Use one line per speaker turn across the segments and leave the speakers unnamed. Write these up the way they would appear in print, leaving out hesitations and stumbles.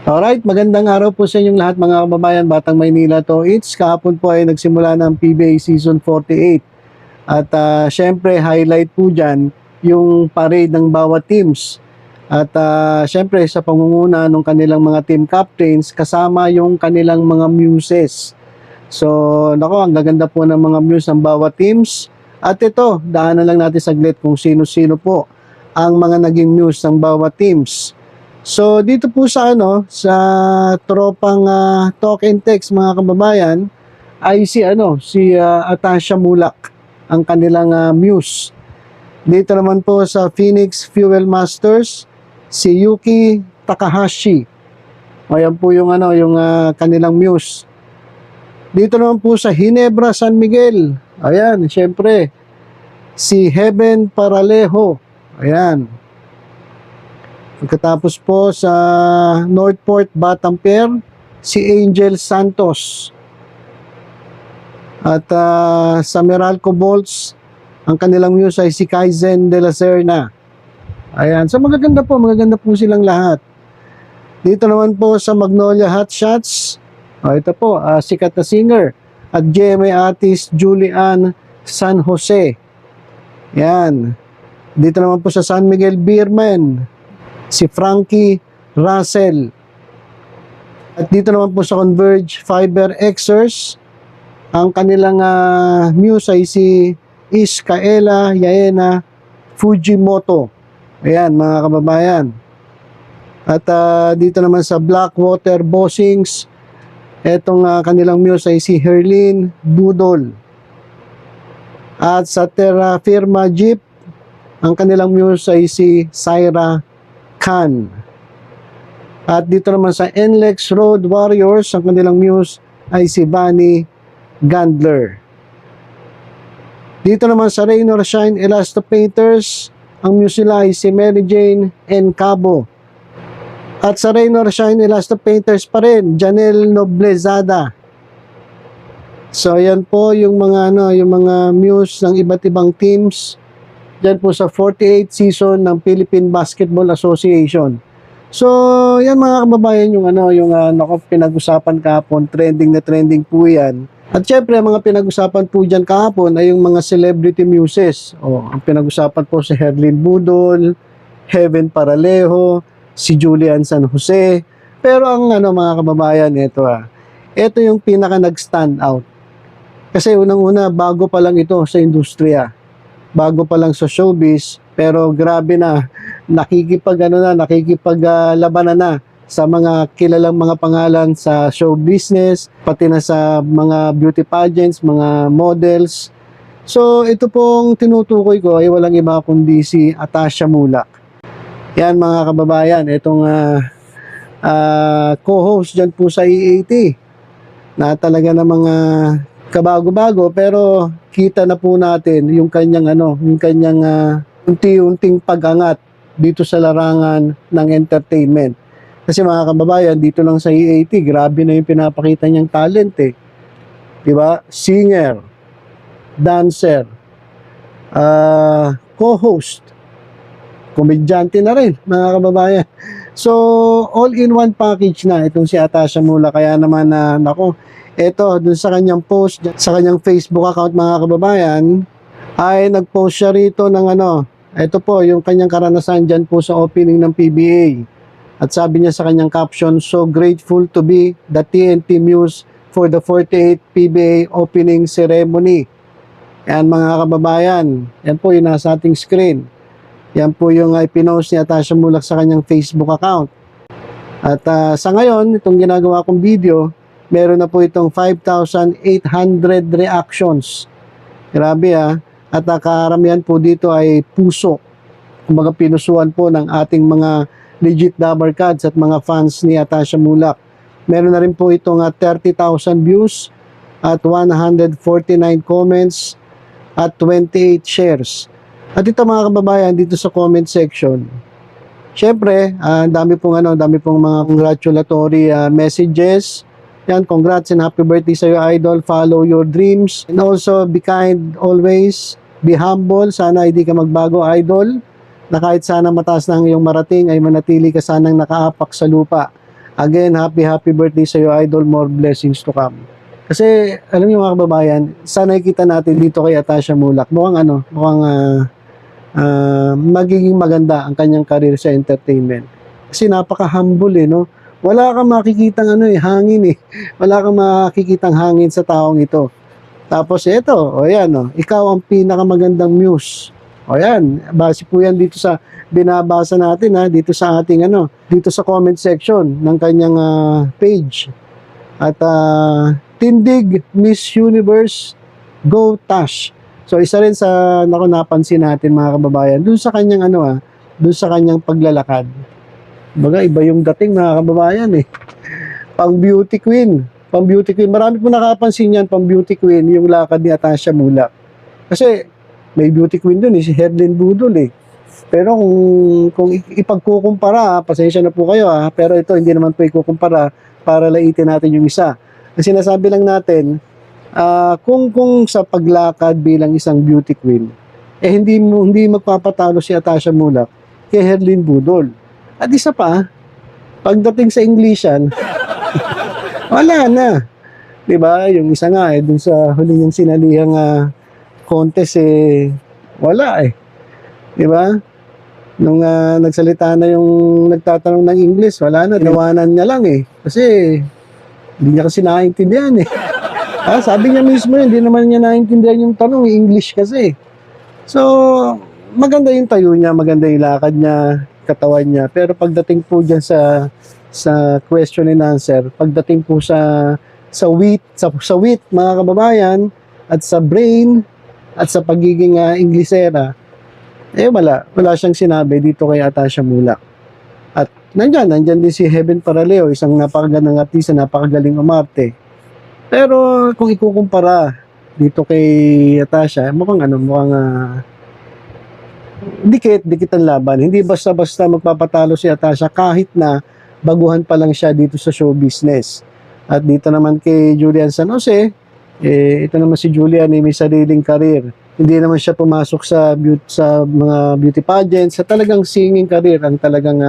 Alright, magandang araw po sa inyong lahat mga kababayan, Batang Maynila to. It's kahapon po ay nagsimula ng PBA Season 48. At syempre, highlight po dyan yung parade ng bawat teams. At syempre, sa pangunguna ng kanilang mga team captains, kasama yung kanilang mga muses. So, nako, ang gaganda po ng mga muse ng bawat teams. At ito, daanan lang natin saglit kung sino-sino po ang mga naging muse ng bawat teams. So dito po sa sa tropang talk and text mga kababayan ay si Atasha Mulak ang kanilang muse. Dito naman po sa Phoenix Fuel Masters si Yuki Takahashi. Ayan po yung kanilang muse. Dito naman po sa Ginebra San Miguel. Ayan, syempre si Heaven Paralejo. Ayan. Pagkatapos po sa Northport Batamper, si Angel Santos. At sa Meralco Bolts, ang kanilang muse ay si Kaizen de la Serna. Ayan. So magaganda po silang lahat. Dito naman po sa Magnolia Hot Shots, ito po, sikat na singer. At GMA artist Julian San Jose. Yan. Dito naman po sa San Miguel Beerman, si Frankie Russell. At dito naman po sa Converge Fiber Xers, ang kanilang muse ay si Iskaela Yaena Fujimoto. Ayan mga kababayan. At dito naman sa Blackwater Bossings, etong kanilang muse ay si Herlin Budol. At sa Terra Firma Jeep, ang kanilang muse ay si Syra Khan. At dito naman sa NLEX Road Warriors, ang kanilang muse ay si Bunny Gandler. Dito naman sa Rain or Shine Elasto Painters, ang muse nila ay si Mary Jane N. Cabo. At sa Rain or Shine Elasto Painters pa rin, Janelle Noblezada. So yan po yung mga muse ng iba't ibang teams dyan po sa 48th season ng Philippine Basketball Association. So, yan mga kababayan yung pinag-usapan kahapon, trending na trending po yan. At syempre, mga pinag-usapan po dyan kahapon ay yung mga celebrity muses. Ang pinag-usapan po si Herlin Budol, Heaven Paralejo, si Julian San Jose. Pero ang mga kababayan, ito yung pinaka nag-stand out. Kasi unang-una, bago pa lang ito sa industriya. Bago pa lang sa showbiz, pero grabe na, nakikipaglabanan na sa mga kilalang mga pangalan sa show business, pati na sa mga beauty pageants, mga models. So, ito pong tinutukoy ko ay walang iba kundi si Atasha Mulak. Yan mga kababayan, itong co-host dyan po sa EAT na talaga na mga kabago-bago pero kita na po natin yung kanyang unti-unting pag-angat dito sa larangan ng entertainment. Kasi mga kababayan, dito lang sa EAT, grabe na yung pinapakita niyang talent eh. 'Di ba? Singer, dancer, co-host, komedyante na rin, mga kababayan. So, all-in-one package na itong si Atasha Mulak. Kaya naman ito, dun sa kanyang post, sa kanyang Facebook account mga kababayan, ay nag-post siya rito ng ito po, yung kanyang karanasan dyan po sa opening ng PBA. At sabi niya sa kanyang caption, "So grateful to be the TNT Muse for the 48th PBA opening ceremony." Yan mga kababayan, yan po yung nasa ating screen. Yan po yung pinost ni Atasha Mulak sa kanyang Facebook account. At sa ngayon, itong ginagawa kong video, meron na po itong 5,800 reactions. Grabe At karamihan po dito ay puso. Kumbaga pinusuan po ng ating mga legit Dabber Cats at mga fans ni Atasha Mulak. Meron na rin po itong 30,000 views at 149 comments at 28 shares. At ito mga kababayan, dito sa comment section, syempre, dami pong mga congratulatory messages. Yan, congrats and happy birthday sa iyo, idol. Follow your dreams. And also, be kind always. Be humble. Sana hindi ka magbago, idol. Na kahit sana mataas na ang iyong marating, ay manatili ka sanang nakaapak sa lupa. Again, happy birthday sa iyo, Idol. More blessings to come. Kasi, alam niyo mga kababayan, sa nakikita natin dito kay Atasha Mulak, mukhang magiging maganda ang kanyang career sa entertainment. Kasi napaka-humble no? Wala kang makikitang hangin eh. Wala kang makikitang hangin sa taong ito. Tapos ito, ikaw ang pinakamagandang muse. O yan, base po yan dito sa binabasa natin dito sa ating dito sa comment section ng kanyang page. At tindig Miss Universe, go Tash. So isa rin sa napansin natin mga kababayan, dun sa kanyang dun sa kanyang paglalakad. Baga iba yung dating mga kababayan eh. Pang beauty queen. Pang beauty queen. Marami po nakapansin yan, pang beauty queen, yung lakad ni Atasha Mulak. Kasi may beauty queen dun si Herlin Budol eh. Pero kung ipagkukumpara, pasensya na po kayo pero ito hindi naman po ikukumpara para laitin natin yung isa. Ang sinasabi lang natin, kung sa paglakad bilang isang beauty queen, hindi magpapatalo si Atasha Mulak kay Herlin Budol. At isa pa, pagdating sa Englishan, wala na. 'Di ba? Yung isa nga dun sa huli niyang sinalihang contest wala 'Di ba? Nung nagsalita na yung nagtatanong ng English, wala na, nawanan niya lang kasi hindi niya kasi naiintindihan sabi niya mismo hindi naman niya naiintindihan yung tanong, English kasi. So, maganda yung tayo niya, maganda yung lakad niya, katawan niya. Pero pagdating po diyan sa question and answer, pagdating po sa wit mga kababayan, at sa brain, at sa pagiging Inglesera, wala siyang sinabi dito kay Atasha Mulak. At nandyan din si Heaven Paraleo, isang napakagandang artista, napakagaling umarte. Pero kung ikukumpara dito kay Atasha, mukhang dikit ang laban. Hindi basta-basta magpapatalo si Atasha kahit na baguhan pa lang siya dito sa show business. At dito naman kay Julian San Jose, ito naman si Julian may sariling career. Hindi naman siya pumasok sa mga beauty pageants, sa talagang singing career ang talagang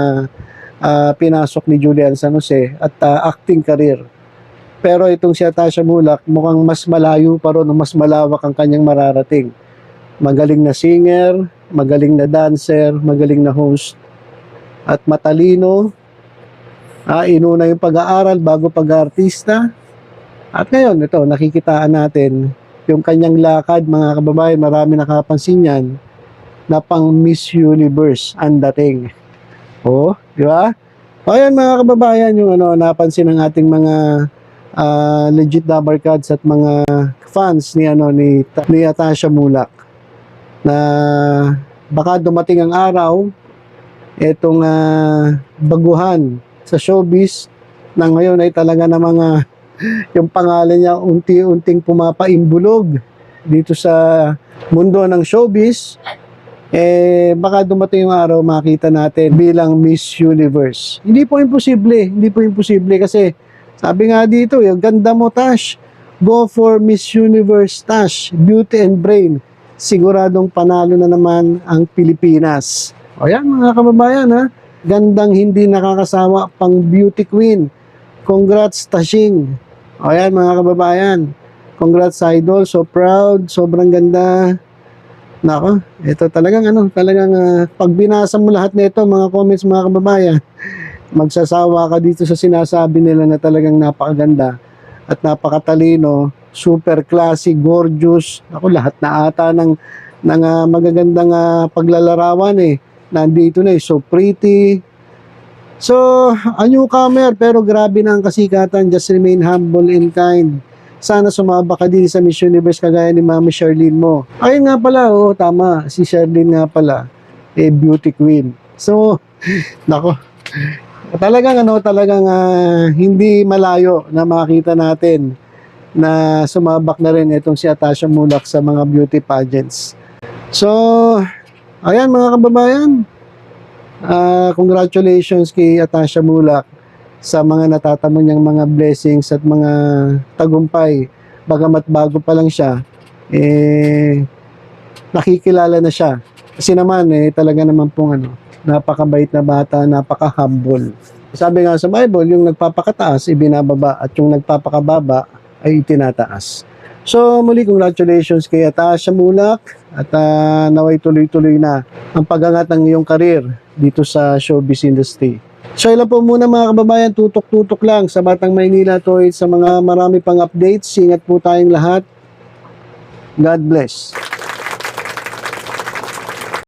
pinasok ni Julian San Jose at acting career. Pero itong si Atasha Mulak, mukhang mas malayo pa ron, mas malawak ang kanyang mararating. Magaling na singer, magaling na dancer, magaling na host, at matalino. Inuna yung pag-aaral bago pag-artista. At ngayon, ito, nakikitaan natin yung kanyang lakad, mga kababayan, marami nakapansin yan, na pang Miss Universe ang dating. Di ba? Ayan mga kababayan, yung napansin ng ating mga legit Dabarkads at mga fans ni Atasha Mulak, na baka dumating ang araw itong baguhan sa showbiz na ngayon ay talaga na mga yung pangalan niya unti-unting pumapaimbulog dito sa mundo ng showbiz. Baka dumating yung araw makita natin bilang Miss Universe. Hindi po imposible kasi sabi nga dito, yung ganda mo Tash, go for Miss Universe Tash, beauty and brain, siguradong panalo na naman ang Pilipinas. O yan mga kababayan gandang hindi nakakasawa, pang beauty queen. Congrats Tashing. O yan mga kababayan, congrats Idol, so proud, sobrang ganda. Nako, ito talagang pag binasa mo lahat nito mga comments mga kababayan, magsasawa ka dito sa sinasabi nila na talagang napakaganda at napakatalino, super classy, gorgeous. Ako lahat na ata ng magagandang paglalarawan nandito na so pretty. So, a newcomer pero grabe na ang kasikatan, just remain humble and kind. Sana sumaba ka din sa Miss Universe kagaya ni Mami Charlene mo. Ayun nga pala, tama, si Charlene nga pala, beauty queen. So, nako, talagang hindi malayo na makita natin na sumabak na rin itong si Atasha Mulak sa mga beauty pageants. So, ayan mga kababayan, congratulations kay Atasha Mulak sa mga natatamo niyang mga blessings at mga tagumpay. Bagamat bago pa lang siya, nakikilala na siya. Kasi naman, talaga naman pong napakabait na bata, napaka-humble. Sabi nga sa Bible, yung nagpapakataas, ibinababa, at yung nagpapakababa ay itinataas. So, muli, congratulations kay Atasha Mulak, at naway tuloy-tuloy na ang pag-angat ng iyong karir dito sa showbiz industry. So, ilan po muna mga kababayan, tutok-tutok lang sa Batang Maynila to sa mga marami pang updates. Ingat po tayong lahat. God bless.